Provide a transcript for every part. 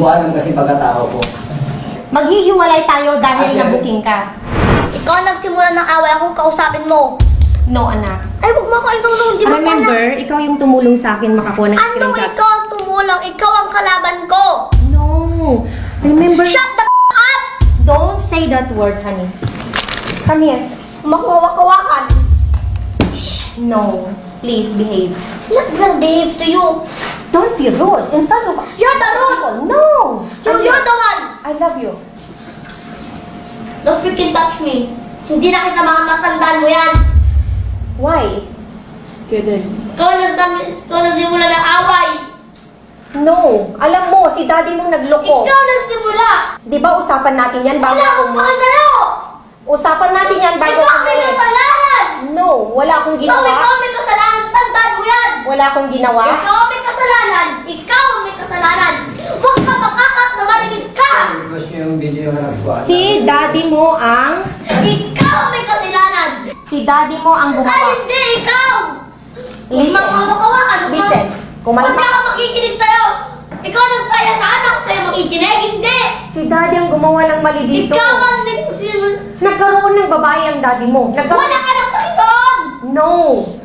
ko alam kasi pagkatao ko. Maghihiwalay tayo dahil nabuking ka. Ikaw ang nagsimula ng away, akong kausapin mo. No, anak. Ay, huwag mo ako itulong, di ba? Remember, ikaw yung tumulong sa akin makakuha ng Anong screenshot. ikaw ang tumulong? Ikaw ang kalaban ko. No. Remember, Shut the up! don't say that words, honey. Come here. Makuwakawakan. No. Please behave. Not gonna behave to you. Don't be rude in front of You're the rude. people. No. You're the one. I love you. Don't freaking touch me. Hindi na kita mga matandaan mo yan. Why? Good. Ikaw ang nagsimula ng away. No. Alam mo, si daddy mong nagloko. Ikaw ang nagsimula. Di ba usapan natin yan bago Wala ako akong mo? pakasalayo. Usapan natin yan bago Ikaw ako may mo. kasalanan. No. Wala akong Ikaw ginawa. may kasalanan. Tandaan mo yan. Wala akong ginawa. Ikaw may kasalanan. Ikaw may kasalanan. Huwag ka makakak na marilis ka. Request niyo yung video na nagbuhat. Si daddy mo ang... Ikaw may kasalanan. Si daddy mo ang Ay, gumawa. hindi. Ikaw. Listen. Makawakan. Listen. Kung Huwag malakas... ka makikinig sa'yo. Ikaw nagpaya sa anak sa'yo makikinig. Hindi. Si daddy ang gumawa ng mali dito. Ikaw ang nagsimula. Nagkaroon ng babae ang daddy mo. Wala ka nang pakiton. No.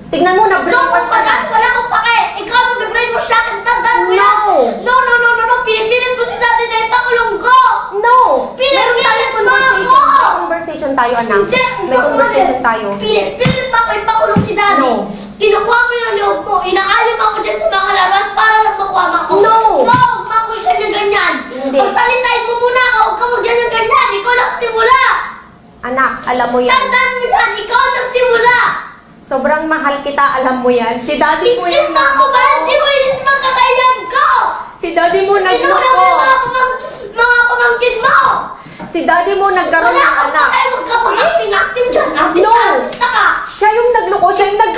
Tignan mo, na-brainwash ka na. Wala akong pake. Ikaw ang nag-brainwash sa akin. Tandaan mo yan. No. No. Pinipilit ko si daddy na ipakulong ko. No. Pinipilit Meron tayong mo conversation. ako. May conversation tayo, anak. Hindi. May conversation tayo. Pinipilit pa ako ipakulong si daddy. No. Kinukuha mo yung loob mo. Inaalim ako dyan sa mga laruan para lang makuha mo ako. No. No. Makuha ka niya ganyan. Hindi. Pagtalitain mo muna ako. Huwag ka magganyan ganyan. Ikaw nagsimula. Anak, alam mo yan. Tandaan mo yan. Ikaw nagsimula. Sobrang mahal kita, alam mo yan. Si daddy mo Hindi yung pa ako ba? Hindi mo inis magkakailan ko. Si daddy mo Inuna mo nagloko. yung mga pamangkin mo. Si daddy mo nagkaroon Wala ng akong anak. pake. Huwag ka mag-acting dyan. No. Artista ka. Siya yung nagloko. Siya yung Ano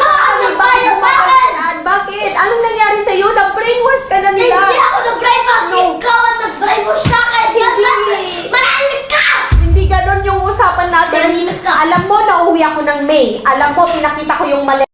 ba yung nagkakaroon. Bakit? Anong nangyari sa'yo? Na-brainwash ka na nila. Hindi ako nag-brainwash. No. Ikaw ang nag-brainwash sa akin. Hindi. Manahimik ka. Hindi ganon yung usapan natin. Manahimik ka. Alam mo, nauwi ako ng May. Alam mo, pinakita ko yung mali.